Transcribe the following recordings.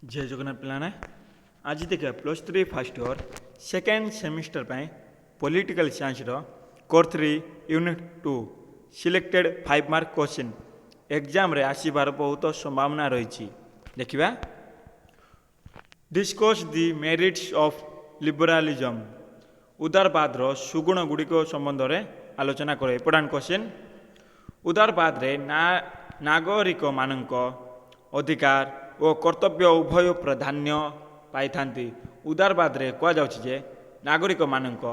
जय जगन्नाथ पिलाने आज देखिए +3 first year second semester political science core 3 unit 2 selected 5 mark question exam रे आसीबार बहुत संभावना रही। देखिबा discuss the merits of liberalism उदारवाद सुगुण गुड़िक संबंध में आलोचना करे। इंपोर्टेंट क्वेश्चन उदारवाद रे नागरिक मानक अधिकार और कर्तव्य उभय प्राधान्य पाई थांती। उदारवाद रे कह जाउछि जे नागरिक मानक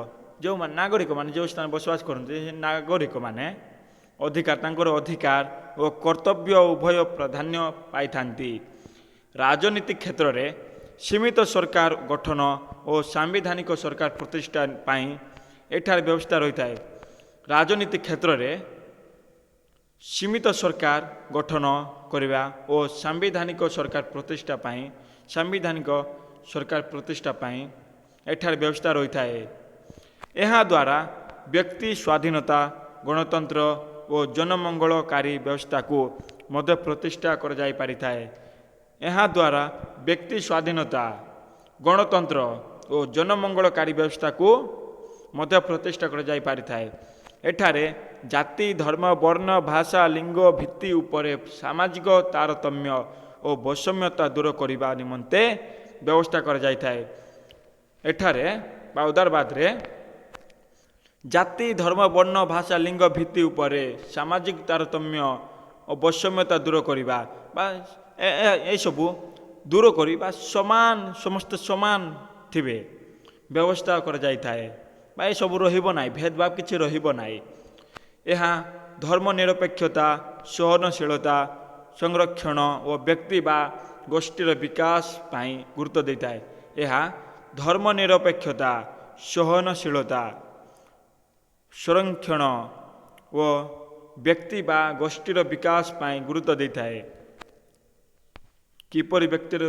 जो नागरिक मान जो स्थान बसवास करते नागरिक माने अधिकार तांकर अधिकार और कर्तव्य उभय प्राधान्य पाई थांती। राजनीतिक क्षेत्र में सीमित सरकार गठन और सांविधानिक सरकार प्रतिष्ठा पाई एठार व्यवस्था रही है। राजनीतिक क्षेत्र में सीमित सरकार गठन करने और सांविधानिक सरकार प्रतिष्ठा पाई सांविधानिक सरकार प्रतिष्ठा पाई एठार व्यवस्था रही है। यह द्वारा व्यक्ति स्वाधीनता गणतंत्र और जनमंगलकारी व्यवस्था को मध्य प्रतिष्ठा कर जाई पारि थाए। यह द्वारा व्यक्ति स्वाधीनता गणतंत्र और जनमंगलकारी व्यवस्था को मध्य प्रतिष्ठा कर जाई पारि थाए। एठारे जाति धर्म वर्ण भाषा लिंग भित्ति उपरे सामाजिक तारतम्य और वैषम्यता दूर करने निमंते व्यवस्था कर जाई थाए। एठारे बा उदारवाद रे जाति धर्म वर्ण भाषा लिंग भित्ति उपरे सामाजिक तारतम्य और वैषम्यता दूर करवा ये सबू दूर करवा समान समस्त समान थिबे व्यवस्था कर जाई थाए। बा ये सब रहिबो नाही भेदभाव किछि रहिबो नाही। यहाँ धर्मनिरपेक्षता सहनशीलता संरक्षण और व्यक्ति बा गोष्ठीर विकास पाई गुरुत्व देता है। यह धर्मनिरपेक्षता सहनशीलता संरक्षण व व्यक्ति बा गोष्ठीर विकास पाई गुरुत्व देता है। किपरि व्यक्तिर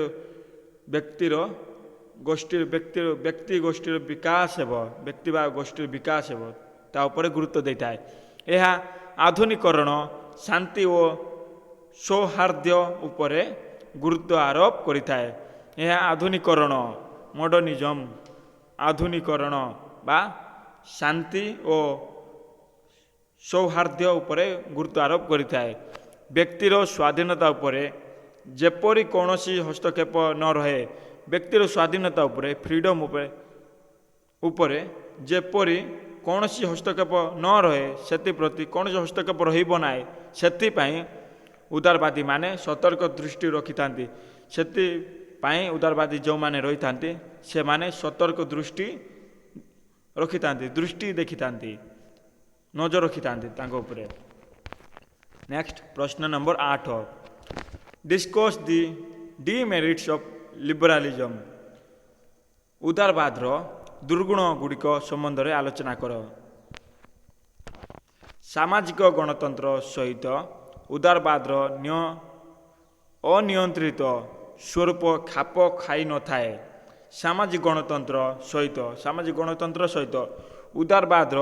गोष्ठी व्यक्ति गोष्ठीर विकास हेब व्यक्ति बा गोष्ठीर विकास हेब ता उपरे गुरुत्व देता है। यह आधुनिकरण शांति और सौहार्द्य उपरे गुरुत्व आरोप करिता है। यह आधुनिकरण मॉडर्निज्म आधुनिकरण बा शांति और सौहार्द्य उपरे गुरुत्व आरोप करिता है। व्यक्तिर स्वाधीनता उपरे जेपरि कौनसी हस्तक्षेप न रहे व्यक्तिर स्वाधीनता उपरे फ्रीडम उपरे जेपरि कौनसी हस्तक्षेप न रहे से प्रति कौन हस्तक्षेप रहिबो नाही सेथिपाई उदारवादी माने सतर्क दृष्टि रखि थांती। सेथिपाई उदारवादी जो माने रही थांती से माने सतर्क दृष्टि रखि थांती दृष्टि देखि थांती नजर रखि थांती तांको उपरे। नेक्स्ट प्रश्न number 8 discuss the demerits of liberalism उदारवाद दुर्गुण गुड़िक संबंध में आलोचना कर। सामाजिक गणतंत्र सहित उदारवाद अनियंत्रित स्वरूप खाप खाई न थाए। सामाजिक गणतंत्र सहित उदारवाद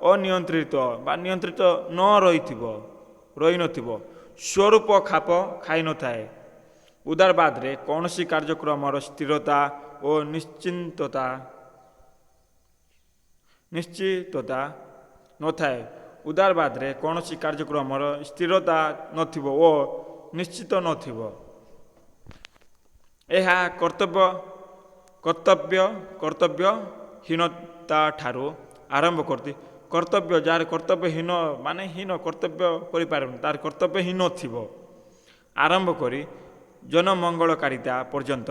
अनियंत्रित बा नियंत्रित न रही नथिबो स्वरूप खाप खाई न थाए। उदारवाद रे कौनसी कार्यक्रम स्थिरता और निश्चितता न थाए। उदारवाद रे कौनसी कार्यक्रम स्थिरता नथिबो ओ निश्चित नथिबो। यह कर्तव्यहीनता ठारू आरंभ करती कर्तव्य जार कर्तव्यहीन माने हीन कर्तव्य करि पारन तार कर्तव्यहीन थिबो आरंभ करी जनमंगलकारिता पर्यंत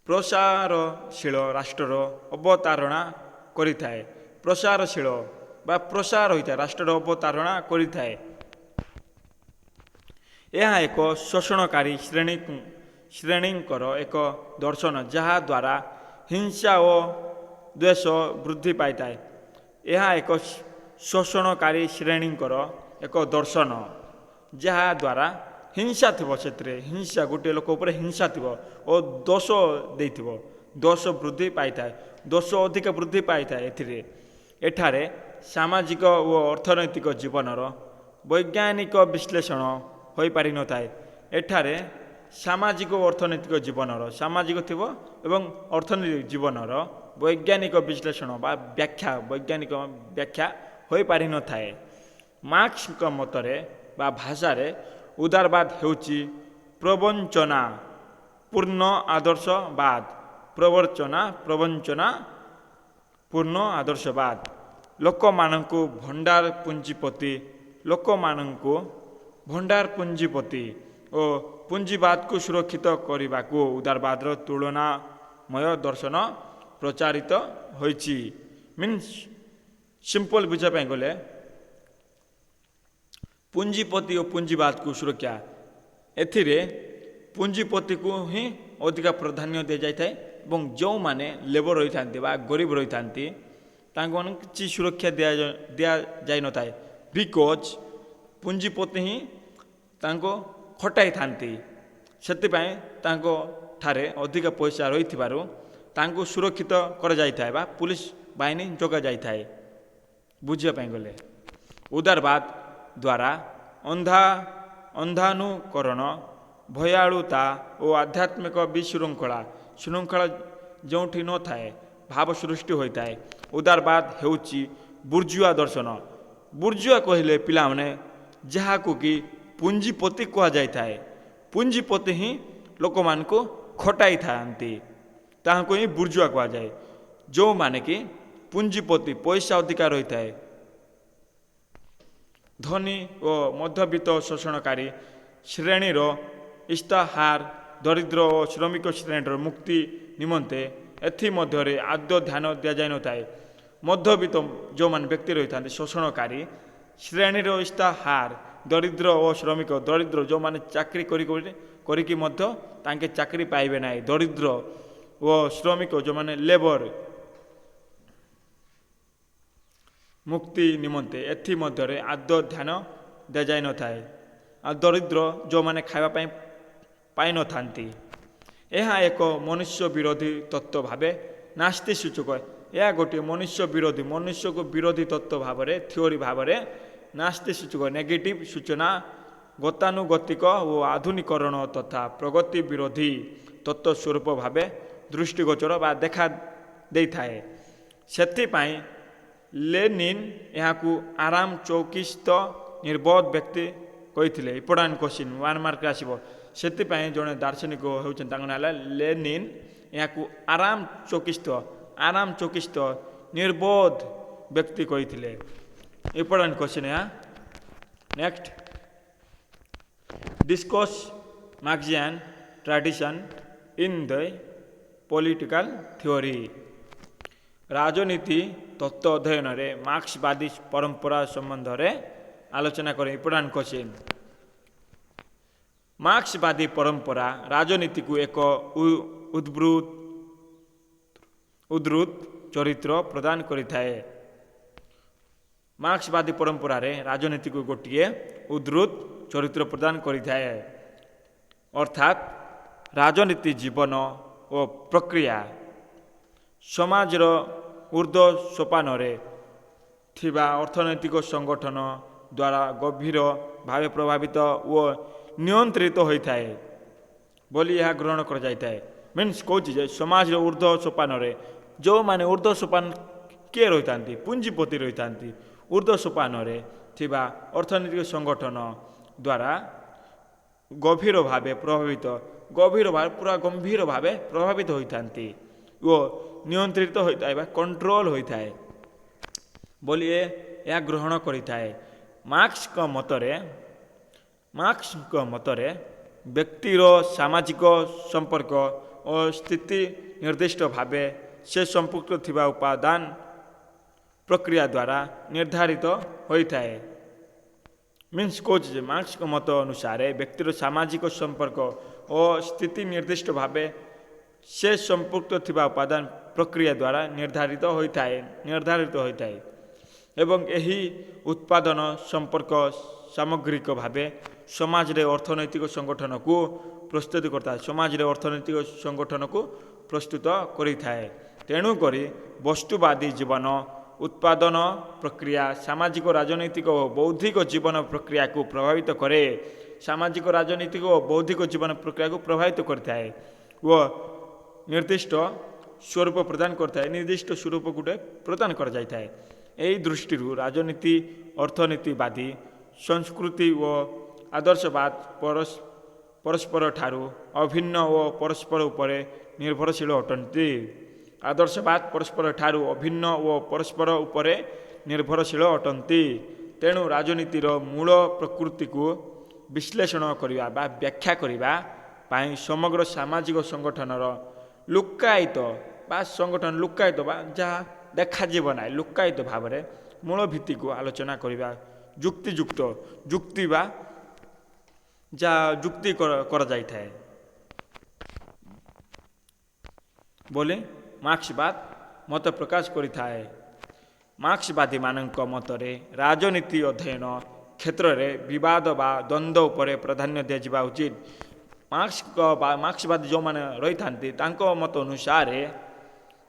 प्रसारशील राष्ट्र अवतारणा करिथाए। प्रसारशील बा प्रसार होता है राष्ट्र अवतारणा करिथाए। यह एक शोषणकारी श्रेणींकर एक दर्शन जहा द्वारा हिंसा और द्वेष वृद्धि पाई थाए। यह एक शोषणकारी श्रेणींकर एक दर्शन जहा द्वारा हिंसा थी से हिंसा गोटे लोक उपर हिंसा थी और दोष देथिबो दोष वृद्धि पाई थाए दोष अधिक वृद्धि पाई थाए। एठारे सामाजिक और अर्थनैतिक जीवनर ବୈଜ୍ଞାନିକ ବିଶ୍ଳେଷଣ ହୋଇପାରିନଥାଏ। ଏଠାରେ ସାମାଜିକ ଓ ଅର୍ଥନୈତିକ ଜୀବନର ସାମାଜିକ ଥିବ ଏବଂ ଅର୍ଥନୈତିକ ଜୀବନର ବୈଜ୍ଞାନିକ ବିଶ୍ଳେଷଣ ବା ବ୍ୟାଖ୍ୟା ବୈଜ୍ଞାନିକ ବ୍ୟାଖ୍ୟା ହୋଇପାରିନଥାଏ। ମାର୍କ୍ସଙ୍କ ମତରେ ବା ଭାଷାରେ ଉଦାରବାଦ ହେଉଛି ପ୍ରବଞ୍ଚନା ପୂର୍ଣ୍ଣ ଆଦର୍ଶବାଦ। ପ୍ରବଞ୍ଚନା ପୂର୍ଣ୍ଣ ଆଦର୍ଶବାଦ ଲୋକମାନଙ୍କୁ ଭଣ୍ଡାର ପୁଞ୍ଜିପତି ଓ ପୁଞ୍ଜିବାଦକୁ ସୁରକ୍ଷିତ କରିବାକୁ ଉଦାରବାଦର ତୁଳନାମୟ ଦର୍ଶନ ପ୍ରଚାରିତ ହୋଇଛି। ମିନ୍ସ ସିମ୍ପଲ ବୁଝିବା ପାଇଁ ଗଲେ ପୁଞ୍ଜିପତି ଓ ପୁଞ୍ଜିବାଦକୁ ସୁରକ୍ଷା, ଏଥିରେ ପୁଞ୍ଜିପତିକୁ ହିଁ ଅଧିକା ପ୍ରାଧାନ୍ୟ ଦିଆଯାଇଥାଏ ଏବଂ ଯେଉଁମାନେ ଲେବର ରହିଥାନ୍ତି ବା ଗରିବ ରହିଥାନ୍ତି ତାଙ୍କମାନଙ୍କୁ କିଛି ସୁରକ୍ଷା ଦିଆଯାଇନଥାଏ। ବିକଜ ପୁଞ୍ଜିପତି ହିଁ ତାଙ୍କୁ ଖଟାଇଥାନ୍ତି, ସେଥିପାଇଁ ତାଙ୍କ ଠାରେ ଅଧିକ ପଇସା ରହିଥିବାରୁ ତାଙ୍କୁ ସୁରକ୍ଷିତ କରାଯାଇଥାଏ ବା ପୁଲିସ ବାହିନୀ ଯୋଗାଯାଇଥାଏ। ବୁଝିବା ପାଇଁ ଗଲେ ଉଦାରବାଦ ଦ୍ୱାରା ଅନ୍ଧାନୁକରଣ, ଭୟାଳୁତା ଓ ଆଧ୍ୟାତ୍ମିକ ବିଶୃଙ୍ଖଳା ଯେଉଁଠି ନଥାଏ ଭାବ ସୃଷ୍ଟି ହୋଇଥାଏ। ଉଦାରବାଦ ହେଉଛି ବୁର୍ଜୁଆ ଦର୍ଶନ। ବୁର୍ଜୁଆ କହିଲେ ପିଲାମାନେ ଯାହାକୁ କି ପୁଞ୍ଜିପତି କୁହାଯାଇଥାଏ। ପୁଞ୍ଜିପତି ହିଁ ଲୋକମାନଙ୍କୁ ଖଟାଇଥାନ୍ତି, ତାହାକୁ ହିଁ ବୁର୍ଜୁଆ କୁହାଯାଏ। ଯେଉଁମାନେ କି ପୁଞ୍ଜିପତି ପଇସା ଅଧିକା ରହିଥାଏ, ଧନୀ ଓ ମଧ୍ୟବିତ୍ତ ଶୋଷଣକାରୀ ଶ୍ରେଣୀର ଇସ୍ତାହାର ଦରିଦ୍ର ଓ ଶ୍ରମିକ ଶ୍ରେଣୀର ମୁକ୍ତି ନିମନ୍ତେ ଏଥିମଧ୍ୟରେ ଆଦୌ ଧ୍ୟାନ ଦିଆଯାଇନଥାଏ। ମଧ୍ୟବିତ୍ତ ଯେଉଁମାନେ ବ୍ୟକ୍ତି ରହିଥାନ୍ତି ଶୋଷଣକାରୀ ଶ୍ରେଣୀର ଇସ୍ତାହାର ଦରିଦ୍ର ଓ ଶ୍ରମିକ, ଦରିଦ୍ର ଯେଉଁମାନେ ଚାକିରି କରିକି ମଧ୍ୟ ତାଙ୍କେ ଚାକିରି ପାଇବେ ନାହିଁ, ଦରିଦ୍ର ଓ ଶ୍ରମିକ ଯେଉଁମାନେ ଲେବର ମୁକ୍ତି ନିମନ୍ତେ ଏଥିମଧ୍ୟରେ ଆଦୌ ଧ୍ୟାନ ଦିଆଯାଇନଥାଏ। ଆଉ ଦରିଦ୍ର ଯେଉଁମାନେ ଖାଇବା ପାଇଁ ପାଇନଥାନ୍ତି, ଏହା ଏକ ମନୁଷ୍ୟ ବିରୋଧୀ ତତ୍ତ୍ୱ ଭାବେ ନାସ୍ତି ସୂଚକ। ଏହା ଗୋଟିଏ ମନୁଷ୍ୟକୁ ବିରୋଧୀ ତତ୍ତ୍ୱ ଭାବରେ ଥିଓରି ଭାବରେ ନାସ୍ତି ସୂଚକ ନେଗେଟିଭ ସୂଚନା ଗତାନୁଗତିକ ଓ ଆଧୁନିକରଣ ତଥା ପ୍ରଗତି ବିରୋଧୀ ତତ୍ତ୍ୱ ସ୍ୱରୂପ ଭାବେ ଦୃଷ୍ଟିଗୋଚର ବା ଦେଖା ଦେଇଥାଏ। ସେଥିପାଇଁ ଲେନିନ୍ ଏହାକୁ ଆରାମ ଚୌକିସ୍ଥ ନିର୍ବୋଧ ବ୍ୟକ୍ତି କହିଥିଲେ। ଇମ୍ପୋର୍ଟାଣ୍ଟ କ୍ୱେଶ୍ଚିନ୍ 1 ମାର୍କରେ ଆସିବ। ସେଥିପାଇଁ ଜଣେ ଦାର୍ଶନିକ ହେଉଛନ୍ତି, ତାଙ୍କ ନାଁ ହେଲା ଲେନିନ୍। ଏହାକୁ ଆରାମ ଚୌକିସ୍ଥ ନିର୍ବୋଧ ବ୍ୟକ୍ତି କହିଥିଲେ। ଇମ୍ପୋର୍ଟାଣ୍ଟ କ୍ୱେଶ୍ଚିନ୍ ଏହା। Next, discuss Marxian tradition in the political theory. ରାଜନୀତି ତତ୍ତ୍ୱ ଅଧ୍ୟୟନରେ ମାର୍କ୍ସବାଦୀ ପରମ୍ପରା ସମ୍ବନ୍ଧରେ ଆଲୋଚନା କରେ। Important question. ମାର୍କ୍ସବାଦୀ ପରମ୍ପରା ରାଜନୀତିକୁ ଏକ ଉଦ୍ଧୃତ ଚରିତ୍ର ପ୍ରଦାନ କରିଥାଏ। ମାର୍କ୍ସବାଦୀ ପରମ୍ପରାରେ ରାଜନୀତିକୁ ଗୋଟିଏ ଉଦ୍ଧୃତ ଚରିତ୍ର ପ୍ରଦାନ କରିଥାଏ। ଅର୍ଥାତ୍ ରାଜନୀତି ଜୀବନ ଓ ପ୍ରକ୍ରିୟା ସମାଜର ଉର୍ଦ୍ଧ୍ୱ ସୋପାନରେ ଥିବା ଅର୍ଥନୈତିକ ସଂଗଠନ ଦ୍ୱାରା ଗଭୀର ଭାବେ ପ୍ରଭାବିତ ଓ ନିୟନ୍ତ୍ରିତ ହୋଇଥାଏ ବୋଲି ଏହା ଗ୍ରହଣ କରାଯାଇଥାଏ। ମିନ୍ସ କହୁଛି ଯେ ସମାଜର ଉର୍ଦ୍ଧ୍ୱ ସୋପାନରେ ଯେଉଁମାନେ ଉର୍ଦ୍ଧ୍ୱ ସୋପାନ କିଏ ରହିଥାନ୍ତି, ପୁଞ୍ଜିପତି ରହିଥାନ୍ତି, ଉର୍ଦ୍ଧ୍ୱ ସୋପାନରେ ଥିବା ଅର୍ଥନୈତିକ ସଂଗଠନ ଦ୍ୱାରା ଗମ୍ଭୀର ଭାବେ ପ୍ରଭାବିତ ହୋଇଥାନ୍ତି ଓ ନିୟନ୍ତ୍ରିତ ହୋଇଥାଏ ବା କଣ୍ଟ୍ରୋଲ ହୋଇଥାଏ ବୋଲି ଏହା ଗ୍ରହଣ କରିଥାଏ। ମାର୍କ୍ସଙ୍କ ମତରେ ବ୍ୟକ୍ତିର ସାମାଜିକ ସମ୍ପର୍କ ଓ ସ୍ଥିତି ନିର୍ଦ୍ଦିଷ୍ଟ ଭାବେ ସେ ସମ୍ପୃକ୍ତ ଥିବା ଉପାଦାନ ପ୍ରକ୍ରିୟା ଦ୍ୱାରା ନିର୍ଦ୍ଧାରିତ ହୋଇଥାଏ। ମିନ୍ସ କହୁଛି ଯେ ମାର୍କ୍ସଙ୍କ ମତ ଅନୁସାରେ ବ୍ୟକ୍ତିର ସାମାଜିକ ସମ୍ପର୍କ ଓ ସ୍ଥିତି ନିର୍ଦ୍ଦିଷ୍ଟ ଭାବେ ସେ ସମ୍ପୃକ୍ତ ଥିବା ଉପାଦାନ ପ୍ରକ୍ରିୟା ଦ୍ୱାରା ନିର୍ଦ୍ଧାରିତ ହୋଇଥାଏ ଏବଂ ଏହି ଉତ୍ପାଦନ ସମ୍ପର୍କ ସାମଗ୍ରିକ ଭାବେ ସମାଜରେ ଅର୍ଥନୈତିକ ସଂଗଠନକୁ ପ୍ରସ୍ତୁତ କରିଥାଏ। ତେଣୁକରି ବସ୍ତୁବାଦୀ ଜୀବନ ଉତ୍ପାଦନ ପ୍ରକ୍ରିୟା ସାମାଜିକ ରାଜନୈତିକ ଓ ବୌଦ୍ଧିକ ଜୀବନ ପ୍ରକ୍ରିୟାକୁ ପ୍ରଭାବିତ କରେ। ସାମାଜିକ ରାଜନୈତିକ ଓ ବୌଦ୍ଧିକ ଜୀବନ ପ୍ରକ୍ରିୟାକୁ ପ୍ରଭାବିତ କରିଥାଏ ଓ ନିର୍ଦ୍ଦିଷ୍ଟ ସ୍ୱରୂପ ପ୍ରଦାନ କରିଥାଏ। ନିର୍ଦ୍ଦିଷ୍ଟ ସ୍ୱରୂପ ଗୋଟେ ପ୍ରଦାନ କରାଯାଇଥାଏ। ଏହି ଦୃଷ୍ଟିରୁ ରାଜନୀତି ଅର୍ଥନୀତିବାଦୀ ସଂସ୍କୃତି ଓ ଆଦର୍ଶବାଦ ପରସ୍ପର ଠାରୁ ଅଭିନ୍ନ ଓ ପରସ୍ପର ଉପରେ ନିର୍ଭରଶୀଳ ଅଟନ୍ତି। ଆଦର୍ଶବାଦ ପରସ୍ପର ଠାରୁ ଅଭିନ୍ନ ଓ ପରସ୍ପର ଉପରେ ନିର୍ଭରଶୀଳ ଅଟନ୍ତି। ତେଣୁ ରାଜନୀତିର ମୂଳ ପ୍ରକୃତିକୁ ବିଶ୍ଳେଷଣ କରିବା ବା ବ୍ୟାଖ୍ୟା କରିବା ପାଇଁ ସମଗ୍ର ସାମାଜିକ ସଂଗଠନର ଲୁକ୍କାୟିତ ବା ସଂଗଠନ ଲୁକ୍କାୟିତ ବା ଯାହା ଦେଖାଯିବ ନାହିଁ ଲୁକ୍କାୟିତ ଭାବରେ ମୂଳ ଭିତ୍ତିକୁ ଆଲୋଚନା କରିବା ଯୁକ୍ତିଯୁକ୍ତ ଯୁକ୍ତି ବା ଯାହା ଯୁକ୍ତି କରାଯାଇଥାଏ ବୋଲି ମାର୍କ୍ସବାଦ ମତ ପ୍ରକାଶ କରିଥାଏ। ମାର୍କ୍ସବାଦୀମାନଙ୍କ ମତରେ ରାଜନୀତି ଅଧ୍ୟୟନ କ୍ଷେତ୍ରରେ ବିବାଦ ବା ଦ୍ୱନ୍ଦ୍ୱ ଉପରେ ପ୍ରାଧାନ୍ୟ ଦିଆଯିବା ଉଚିତ। ମାର୍କ୍ସବାଦୀ ଯେଉଁମାନେ ରହିଥାନ୍ତି ତାଙ୍କ ମତ ଅନୁସାରେ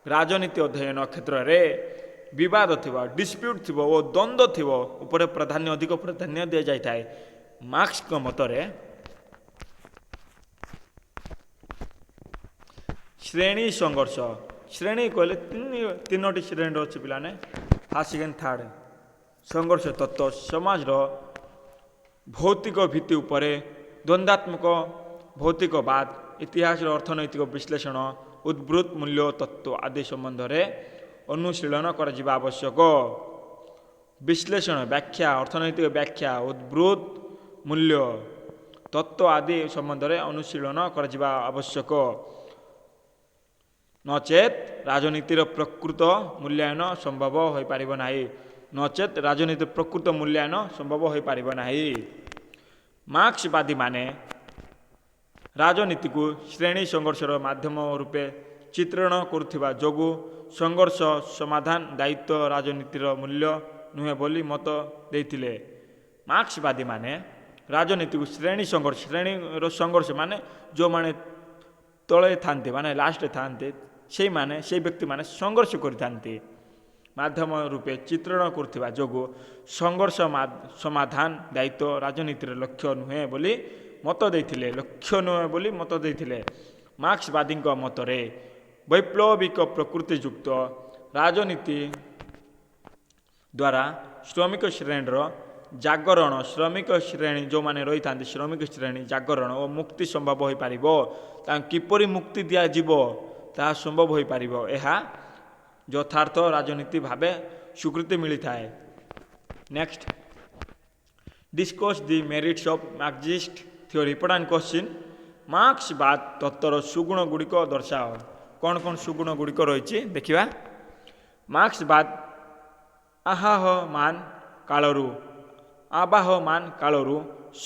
ରାଜନୀତି ଅଧ୍ୟୟନ କ୍ଷେତ୍ରରେ ବିବାଦ ଥିବ ଡିସ୍ପ୍ୟୁଟ୍ ଥିବ ଓ ଦ୍ୱନ୍ଦ୍ୱ ଥିବ ଉପରେ ଅଧିକ ପ୍ରାଧାନ୍ୟ ଦିଆଯାଇଥାଏ। ମାର୍କ୍ସଙ୍କ ମତରେ ଶ୍ରେଣୀ ସଂଘର୍ଷ ଶ୍ରେଣୀ କହିଲେ ତିନୋଟି ଶ୍ରେଣୀର ଅଛି ପିଲାମାନେ ଫାର୍ଷ୍ଟ ସେକେଣ୍ଡ ଥାର୍ଡ଼ ସଂଘର୍ଷ ତତ୍ତ୍ୱ ସମାଜର ଭୌତିକ ଭିତ୍ତି ଉପରେ ଦ୍ୱନ୍ଦ୍ୱାତ୍ମକ ଭୌତିକବାଦ ଇତିହାସର ଅର୍ଥନୈତିକ ବିଶ୍ଳେଷଣ ଉଦ୍ବୃତ୍ତ ମୂଲ୍ୟ ତତ୍ତ୍ୱ ଆଦି ସମ୍ବନ୍ଧରେ ଅନୁଶୀଳନ କରାଯିବା ଆବଶ୍ୟକ। ବିଶ୍ଳେଷଣ ବ୍ୟାଖ୍ୟା ଅର୍ଥନୈତିକ ବ୍ୟାଖ୍ୟା ଉଦ୍ବୃତ୍ତ ମୂଲ୍ୟ ତତ୍ତ୍ୱ ଆଦି ସମ୍ବନ୍ଧରେ ଅନୁଶୀଳନ କରାଯିବା ଆବଶ୍ୟକ। ନଚେତ୍ ରାଜନୀତିର ପ୍ରକୃତ ମୂଲ୍ୟାୟନ ସମ୍ଭବ ହୋଇପାରିବ ନାହିଁ। ନଚେତ୍ ରାଜନୀତିର ପ୍ରକୃତ ମୂଲ୍ୟାୟନ ସମ୍ଭବ ହୋଇପାରିବ ନାହିଁ। ମାର୍କ୍ସବାଦୀମାନେ ରାଜନୀତିକୁ ଶ୍ରେଣୀ ସଂଘର୍ଷର ମାଧ୍ୟମ ରୂପେ ଚିତ୍ରଣ କରୁଥିବା ଯୋଗୁଁ ସଂଘର୍ଷ ସମାଧାନ ଦାୟିତ୍ୱ ରାଜନୀତିର ମୂଲ୍ୟ ନୁହେଁ ବୋଲି ମତ ଦେଇଥିଲେ। ମାର୍କ୍ସବାଦୀମାନେ ରାଜନୀତିକୁ ଶ୍ରେଣୀର ସଂଘର୍ଷ ମାନେ ଯେଉଁମାନେ ତଳେ ଥାନ୍ତି ମାନେ ଲାଷ୍ଟରେ ଥାନ୍ତି ସେଇ ବ୍ୟକ୍ତିମାନେ ସଂଘର୍ଷ କରିଥାନ୍ତି ମାଧ୍ୟମ ରୂପେ ଚିତ୍ରଣ କରୁଥିବା ଯୋଗୁଁ ସଂଘର୍ଷ ସମାଧାନ ଦାୟିତ୍ୱ ରାଜନୀତିର ଲକ୍ଷ୍ୟ ନୁହେଁ ବୋଲି ମତ ଦେଇଥିଲେ। ମାର୍କ୍ସବାଦୀଙ୍କ ମତରେ ବୈପ୍ଳବିକ ପ୍ରକୃତିଯୁକ୍ତ ରାଜନୀତି ଦ୍ୱାରା ଶ୍ରମିକ ଶ୍ରେଣୀର ଜାଗରଣ ଶ୍ରମିକ ଶ୍ରେଣୀ ଯେଉଁମାନେ ରହିଥାନ୍ତି ଶ୍ରମିକ ଶ୍ରେଣୀ ଜାଗରଣ ଓ ମୁକ୍ତି ସମ୍ଭବ ହୋଇପାରିବ। ତାଙ୍କୁ କିପରି ମୁକ୍ତି ଦିଆଯିବ ତାହା ସମ୍ଭବ ହୋଇପାରିବ ଏହା ଯଥାର୍ଥ ରାଜନୀତି ଭାବେ ସ୍ୱୀକୃତି ମିଳିଥାଏ। Next discuss the merits of Marxist theory important question ମାର୍କ୍ସବାଦ ତତ୍ତ୍ୱର ସୁଗୁଣ ଗୁଡ଼ିକ ଦର୍ଶାଅ। କ'ଣ କ'ଣ ସୁଗୁଣ ଗୁଡ଼ିକ ରହିଛି ଦେଖିବା। ମାର୍କ୍ସବାଦ ଆବାହମାନ କାଳରୁ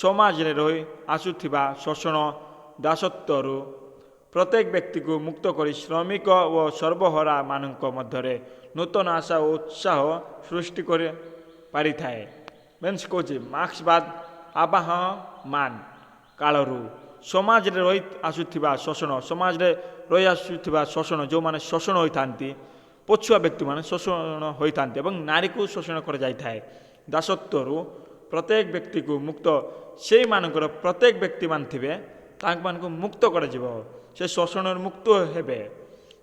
ସମାଜରେ ରହି ଆସୁଥିବା ଶୋଷଣ ଦାସତ୍ୱରୁ ପ୍ରତ୍ୟେକ ବ୍ୟକ୍ତିକୁ ମୁକ୍ତ କରି ଶ୍ରମିକ ଓ ସର୍ବହରା ମାନଙ୍କ ମଧ୍ୟରେ ନୂତନ ଆଶା ଓ ଉତ୍ସାହ ସୃଷ୍ଟି କରି ପାରିଥାଏ। ମିନ୍ସ କହୁଛି ମାର୍କ୍ସବାଦ ଆବାହମାନ କାଳରୁ ସମାଜରେ ରହି ଆସୁଥିବା ଶୋଷଣ ଯେଉଁମାନେ ଶୋଷଣ ହୋଇଥାନ୍ତି ପଛୁଆ ବ୍ୟକ୍ତିମାନେ ଶୋଷଣ ହୋଇଥାନ୍ତି ଏବଂ ନାରୀକୁ ଶୋଷଣ କରାଯାଇଥାଏ। ଦାସତ୍ୱରୁ ପ୍ରତ୍ୟେକ ବ୍ୟକ୍ତିକୁ ମୁକ୍ତ ସେଇମାନଙ୍କର ପ୍ରତ୍ୟେକ ବ୍ୟକ୍ତିମାନେ ଥିବେ ତାଙ୍କମାନଙ୍କୁ ମୁକ୍ତ କରାଯିବ ସେ ଶୋଷଣରୁ ମୁକ୍ତ ହେବେ।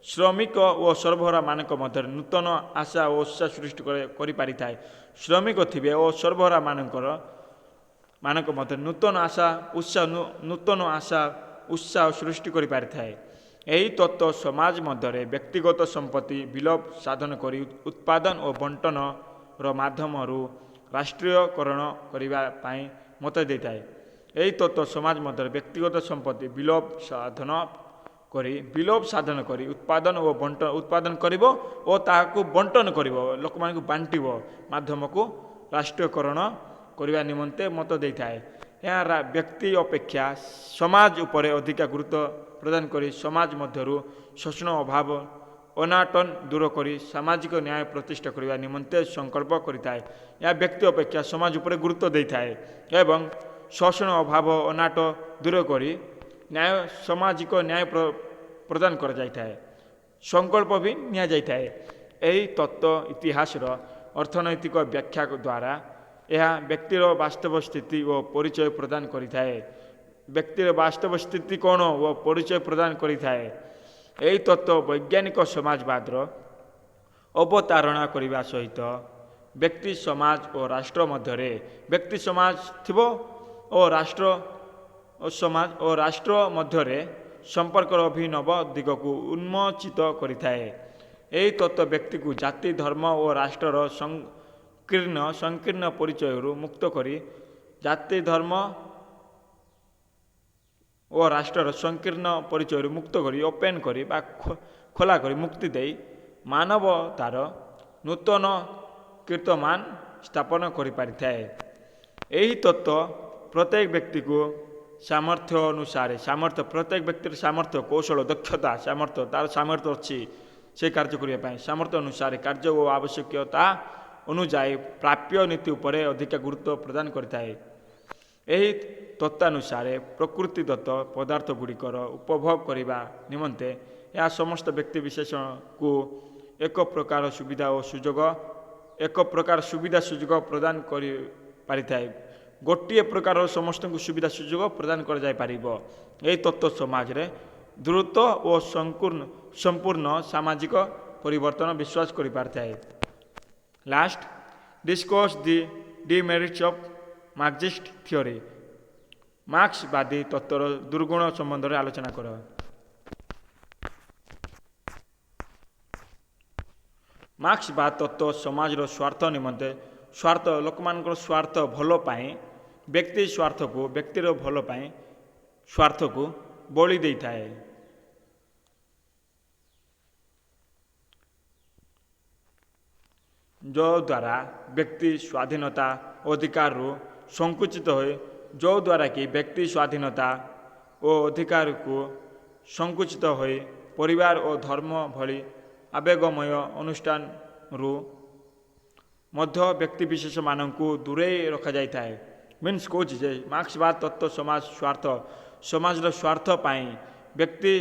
ଶ୍ରମିକ ଓ ସର୍ବହରା ମାନଙ୍କ ମଧ୍ୟରେ ନୂତନ ଆଶା ଓ ଉତ୍ସାହ ସୃଷ୍ଟି କରିପାରିଥାଏ। ଶ୍ରମିକ ଥିବେ ଓ ସର୍ବହରା ମାନଙ୍କ ମଧ୍ୟରେ ନୂତନ ଆଶା ଉତ୍ସାହ ସୃଷ୍ଟି କରିପାରିଥାଏ। ଏହି ତତ୍ତ୍ୱ ସମାଜ ମଧ୍ୟରେ ବ୍ୟକ୍ତିଗତ ସମ୍ପତ୍ତି ବିଲୋପ ସାଧନ କରି ଉତ୍ପାଦନ ଓ ବଣ୍ଟନର ମାଧ୍ୟମରୁ ରାଷ୍ଟ୍ରୀୟକରଣ କରିବା ପାଇଁ ମତ ଦେଇଥାଏ। ଏହି ତତ୍ତ୍ୱ ସମାଜ ମଧ୍ୟରେ ବ୍ୟକ୍ତିଗତ ସମ୍ପତ୍ତି ବିଲୋପ ସାଧନ କରି ଉତ୍ପାଦନ କରିବ ଓ ତାହାକୁ ବଣ୍ଟନ କରିବ ଲୋକମାନଙ୍କୁ ବାଣ୍ଟିବ ମାଧ୍ୟମକୁ ରାଷ୍ଟ୍ରୀୟକରଣ କରିବା ନିମନ୍ତେ ମତ ଦେଇଥାଏ। ଏହା ବ୍ୟକ୍ତି ଅପେକ୍ଷା ସମାଜ ଉପରେ ଅଧିକା ଗୁରୁତ୍ୱ ପ୍ରଦାନ କରି ସମାଜ ମଧ୍ୟରୁ ଶୋଷଣ ଅଭାବ ଅନାଟନ ଦୂର କରି ସାମାଜିକ ନ୍ୟାୟ ପ୍ରତିଷ୍ଠା କରିବା ନିମନ୍ତେ ସଂକଳ୍ପ କରିଥାଏ। ଏହା ବ୍ୟକ୍ତି ଅପେକ୍ଷା ସମାଜ ଉପରେ ଗୁରୁତ୍ୱ ଦେଇଥାଏ ଏବଂ ଶୋଷଣ ଅଭାବ ଅନାଟ ଦୂର କରି ସାମାଜିକ ନ୍ୟାୟ ପ୍ରଦାନ କରାଯାଇଥାଏ। ସଂକଳ୍ପ ବି ନିଆଯାଇଥାଏ। ଏହି ତତ୍ତ୍ୱ ଇତିହାସର ଅର୍ଥନୈତିକ ବ୍ୟାଖ୍ୟା ଦ୍ୱାରା ଏହା ବ୍ୟକ୍ତିର ବାସ୍ତବ ସ୍ଥିତି ଓ ପରିଚୟ ପ୍ରଦାନ କରିଥାଏ। ବ୍ୟକ୍ତିର ବାସ୍ତବ ସ୍ଥିତି କ'ଣ ଓ ପରିଚୟ ପ୍ରଦାନ କରିଥାଏ। ଏହି ତତ୍ତ୍ୱ ବୈଜ୍ଞାନିକ ସମାଜବାଦର ଅବତାରଣା କରିବା ସହିତ ବ୍ୟକ୍ତି ସମାଜ ଓ ରାଷ୍ଟ୍ର ମଧ୍ୟରେ ବ୍ୟକ୍ତି ସମାଜ ଥିବ ଓ ରାଷ୍ଟ୍ର ସମାଜ ଓ ରାଷ୍ଟ୍ର ମଧ୍ୟରେ ସମ୍ପର୍କର ଅଭିନବ ଦିଗକୁ ଉନ୍ମୋଚିତ କରିଥାଏ। ଏହି ତତ୍ତ୍ୱ ବ୍ୟକ୍ତିକୁ ଜାତି ଧର୍ମ ଓ ରାଷ୍ଟ୍ରର ସଂକୀର୍ଣ୍ଣ ପରିଚୟରୁ ମୁକ୍ତ କରି ଜାତି ଧର୍ମ ଓ ରାଷ୍ଟ୍ରର ସଂକୀର୍ଣ୍ଣ ପରିଚୟରୁ ମୁକ୍ତ କରି ଓପେନ୍ କରି ବା ଖୋଲା କରି ମୁକ୍ତି ଦେଇ ମାନବତାର ନୂତନ କୀର୍ତ୍ତମାନ ସ୍ଥାପନ କରିପାରିଥାଏ। ଏହି ତତ୍ତ୍ୱ ପ୍ରତ୍ୟେକ ବ୍ୟକ୍ତିକୁ ସାମର୍ଥ୍ୟ ଅନୁସାରେ ପ୍ରତ୍ୟେକ ବ୍ୟକ୍ତିର ସାମର୍ଥ୍ୟ କୌଶଳ ଦକ୍ଷତା ତାର ସାମର୍ଥ୍ୟ ଅଛି ସେ କାର୍ଯ୍ୟ କରିବା ପାଇଁ ସାମର୍ଥ୍ୟ ଅନୁସାରେ କାର୍ଯ୍ୟ ଓ ଆବଶ୍ୟକତା ଅନୁଯାୟୀ ପ୍ରାପ୍ୟ ନୀତି ଉପରେ ଅଧିକ ଗୁରୁତ୍ୱ ପ୍ରଦାନ କରିଥାଏ। ଏହି ତତ୍ତ୍ୱାନୁସାରେ ପ୍ରକୃତିଦତ୍ତ ପଦାର୍ଥ ଗୁଡ଼ିକର ଉପଭୋଗ କରିବା ନିମନ୍ତେ ଏହା ସମସ୍ତ ବ୍ୟକ୍ତିବିଶେଷକୁ ଏକ ପ୍ରକାର ସୁବିଧା ସୁଯୋଗ ପ୍ରଦାନ କରିପାରିଥାଏ। ଗୋଟିଏ ପ୍ରକାରର ସମସ୍ତଙ୍କୁ ସୁବିଧା ସୁଯୋଗ ପ୍ରଦାନ କରାଯାଇପାରିବ। ଏହି ତତ୍ତ୍ୱ ସମାଜରେ ଦ୍ରୁତ ଓ ସମ୍ପୂର୍ଣ୍ଣ ସାମାଜିକ ପରିବର୍ତ୍ତନ ବିଶ୍ୱାସ କରିପାରିଥାଏ। Last discuss the demerits of Marxist theory. ମାର୍କ୍ସବାଦୀ ତତ୍ତ୍ୱର ଦୁର୍ଗୁଣ ସମ୍ବନ୍ଧରେ ଆଲୋଚନା କର। ମାର୍କ୍ସବାଦ ତତ୍ତ୍ୱ ସମାଜର ସ୍ୱାର୍ଥ ନିମନ୍ତେ ଲୋକମାନଙ୍କର ସ୍ୱାର୍ଥ ଭଲ ପାଇଁ ବ୍ୟକ୍ତିର ଭଲ ପାଇଁ ସ୍ୱାର୍ଥକୁ ବଳି ଦେଇଥାଏ। ଯଦ୍ୱାରା ବ୍ୟକ୍ତି ସ୍ୱାଧୀନତା ଅଧିକାରରୁ ସଙ୍କୁଚିତ ହୋଇ ଯଦ୍ୱାରା କି ବ୍ୟକ୍ତି ସ୍ୱାଧୀନତା ଓ ଅଧିକାରକୁ ସଙ୍କୁଚିତ ହୋଇ ପରିବାର ଓ ଧର୍ମ ଭଳି ଆବେଗମୟ ଅନୁଷ୍ଠାନରୁ ମଧ୍ୟ ବ୍ୟକ୍ତିବିଶେଷମାନଙ୍କୁ ଦୂରେଇ ରଖାଯାଇଥାଏ। ମିନ୍ସ କହୁଛି ଯେ ମାର୍କ୍ସବାଦ ତତ୍ତ୍ୱ ସମାଜର ସ୍ୱାର୍ଥ ପାଇଁ ବ୍ୟକ୍ତି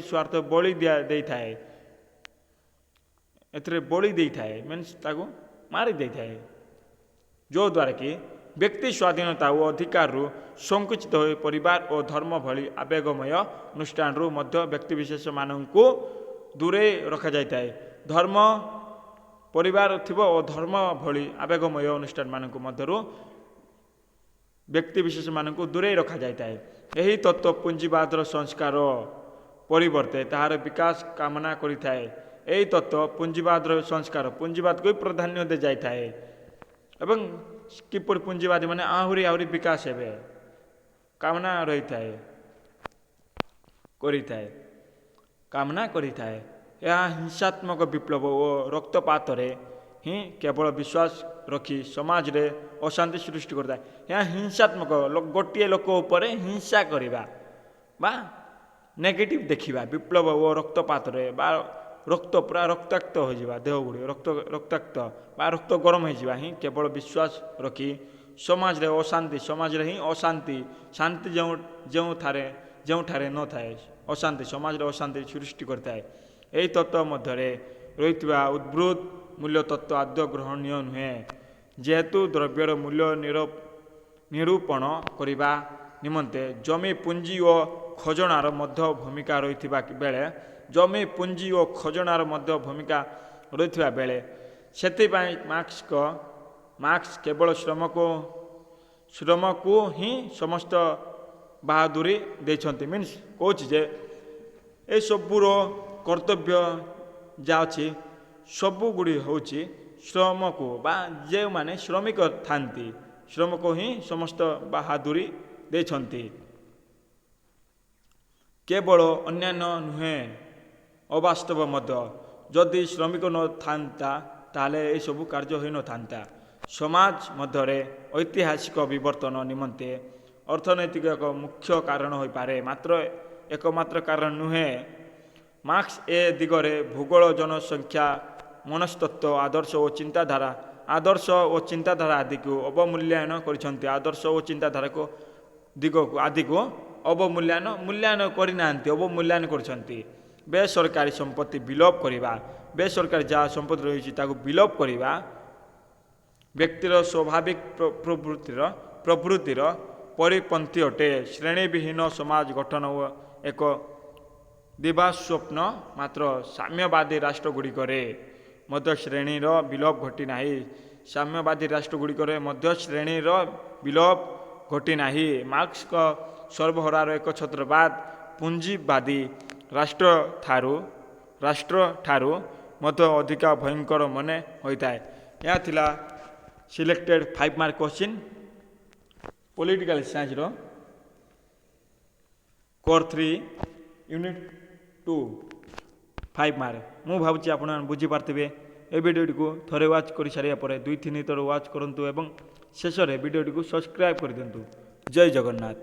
ସ୍ୱାର୍ଥ ବଳି ଦେଇଥାଏ। ଏଥିରେ ବଳି ଦେଇଥାଏ ମିନ୍ସ ତାକୁ ମାରି ଦେଇଥାଏ। ଯଦ୍ୱାରା କି ବ୍ୟକ୍ତି ସ୍ୱାଧୀନତା ଓ ଅଧିକାରରୁ ସଙ୍କୁଚିତ ହୋଇ ପରିବାର ଓ ଧର୍ମ ଭଳି ଆବେଗମୟ ଅନୁଷ୍ଠାନରୁ ମଧ୍ୟ ବ୍ୟକ୍ତିବିଶେଷମାନଙ୍କୁ ଦୂରେଇ ରଖାଯାଇଥାଏ। ପରିବାର ଥିବ ଓ ଧର୍ମ ଭଳି ଆବେଗମୟ ଅନୁଷ୍ଠାନମାନଙ୍କ ମଧ୍ୟରୁ ବ୍ୟକ୍ତିବିଶେଷମାନଙ୍କୁ ଦୂରେଇ ରଖାଯାଇଥାଏ। ଏହି ତତ୍ତ୍ୱ ପୁଞ୍ଜିବାଦର ସଂସ୍କାର ପରିବର୍ତ୍ତେ ତାହାର ବିକାଶ କାମନା କରିଥାଏ। ଏହି ତତ୍ତ୍ୱ ପୁଞ୍ଜିବାଦର ପୁଞ୍ଜିବାଦକୁ ପ୍ରାଧାନ୍ୟ ଦିଆଯାଇଥାଏ ଏବଂ କିପରି ପୁଞ୍ଜିବାଦୀ ମାନେ ଆହୁରି ବିକାଶ ହେବେ କାମନା କରିଥାଏ। ଏହା ହିଂସାତ୍ମକ ବିପ୍ଳବ ଓ ରକ୍ତପାତରେ ହିଁ କେବଳ ବିଶ୍ୱାସ ରଖି ସମାଜରେ ଅଶାନ୍ତି ସୃଷ୍ଟି କରିଥାଏ। ଏହା ହିଂସାତ୍ମକ ଗୋଟିଏ ଲୋକ ଉପରେ ହିଂସା କରିବା ବା ନେଗେଟିଭ୍ ଦେଖିବା ବିପ୍ଳବ ଓ ରକ୍ତପାତରେ ବା ପୁରା ରକ୍ତାକ୍ତ ହୋଇଯିବା ଦେହ ଗୁଡ଼ିକ ରକ୍ତାକ୍ତ ବା ରକ୍ତ ଗରମ ହୋଇଯିବା ହିଁ କେବଳ ବିଶ୍ୱାସ ରଖି ସମାଜରେ ହିଁ ଅଶାନ୍ତି ଶାନ୍ତି ଯେଉଁଠାରେ ନଥାଏ ସମାଜରେ ଅଶାନ୍ତି ସୃଷ୍ଟି କରିଥାଏ। ଏହି ତତ୍ତ୍ୱ ମଧ୍ୟରେ ରହିଥିବା ଉଦ୍ବୃତ୍ତ ମୂଲ୍ୟ ତତ୍ତ୍ୱ ଆଦୌ ଗ୍ରହଣୀୟ ନୁହେଁ। ଯେହେତୁ ଦ୍ରବ୍ୟର ମୂଲ୍ୟ ନିରୂପଣ କରିବା ନିମନ୍ତେ ଜମି ପୁଞ୍ଜି ଓ ଖଜଣାର ମଧ୍ୟ ଭୂମିକା ରହିଥିବା ବେଳେ ସେଥିପାଇଁ ମାର୍କ୍ସ କେବଳ ଶ୍ରମକୁ ହିଁ ସମସ୍ତ ବାହାଦୁରୀ ଦେଇଛନ୍ତି। ମିନ୍ସ କହୁଛି ଯେ ଏସବୁର କର୍ତ୍ତବ୍ୟ ଯାହା ଅଛି ସବୁଗୁଡ଼ିକ ହେଉଛି ଶ୍ରମକୁ ବା ଯେଉଁମାନେ ଶ୍ରମିକ ଥାନ୍ତି ଶ୍ରମକୁ ହିଁ ସମସ୍ତ ବାହାଦୁରୀ ଦେଇଛନ୍ତି। କେବଳ ଅନ୍ୟାନ୍ୟ ନୁହେଁ ଅବାସ୍ତବ ମଧ୍ୟ। ଯଦି ଶ୍ରମିକ ନଥାନ୍ତା ତାହେଲେ ଏସବୁ କାର୍ଯ୍ୟ ହୋଇନଥାନ୍ତା। ସମାଜ ମଧ୍ୟରେ ଐତିହାସିକ ବିବର୍ତ୍ତନ ନିମନ୍ତେ ଅର୍ଥନୈତିକ ଏକ ମୁଖ୍ୟ କାରଣ ହୋଇପାରେ ଏକମାତ୍ର କାରଣ ନୁହେଁ। ମାର୍କ୍ସ ଏ ଦିଗରେ ଭୂଗୋଳ ଜନସଂଖ୍ୟା ମନସ୍ତତ୍ତ୍ୱ ଆଦର୍ଶ ଓ ଚିନ୍ତାଧାରା ଆଦିକୁ ଅବମୂଲ୍ୟାୟନ କରିଛନ୍ତି। ଆଦିକୁ ମୂଲ୍ୟାୟନ କରିନାହାନ୍ତି ଅବମୂଲ୍ୟାୟନ କରିଛନ୍ତି। ବେସରକାରୀ ସମ୍ପତ୍ତି ବିଲୋପ କରିବା, ବେସରକାରୀ ଯାହା ସମ୍ପତ୍ତି ରହିଛି ତାକୁ ବିଲୋପ କରିବା ବ୍ୟକ୍ତିର ସ୍ୱାଭାବିକ ପ୍ରବୃତ୍ତିର ପରିପନ୍ଥୀ ଅଟେ। ଶ୍ରେଣୀବିହୀନ ସମାଜ ଗଠନ ଓ ଏକ ଦିବାସ୍ୱପ୍ନ। ମାତ୍ର ସାମ୍ୟବାଦୀ ରାଷ୍ଟ୍ରଗୁଡ଼ିକରେ ମଧ୍ୟ ଶ୍ରେଣୀର ବିଲୋପ ଘଟି ନାହିଁ। ସାମ୍ୟବାଦୀ ରାଷ୍ଟ୍ରଗୁଡ଼ିକରେ ମଧ୍ୟ ଶ୍ରେଣୀର ବିଲୋପ ଘଟି ନାହିଁ। ମାର୍କ୍ସଙ୍କ ସର୍ବହରାର ଏକଛତ୍ରବାଦ ପୁଞ୍ଜିବାଦୀ ରାଷ୍ଟ୍ରଠାରୁ ମଧ୍ୟ ଅଧିକ ଭୟଙ୍କର ମନେ ହୋଇଥାଏ। ଏହା ଥିଲା ସିଲେକ୍ଟେଡ୍ 5 ମାର୍କ କ୍ୱେଶ୍ଚିନ୍ ପଲିଟିକାଲ ସାଇନ୍ସର କୋର୍ 3 ୟୁନିଟ୍ 2 5 ମାର୍କ। ମୁଁ ଭାବୁଛି ଆପଣମାନେ ବୁଝିପାରିଥିବେ। ଏ ଭିଡ଼ିଓଟିକୁ ଥରେ ୱାଚ୍ କରିସାରିବା ପରେ 2-3 ଥର ୱାଚ୍ କରନ୍ତୁ ଏବଂ ଶେଷରେ ଭିଡ଼ିଓଟିକୁ ସବସ୍କ୍ରାଇବ୍ କରିଦିଅନ୍ତୁ। ଜୟ ଜଗନ୍ନାଥ।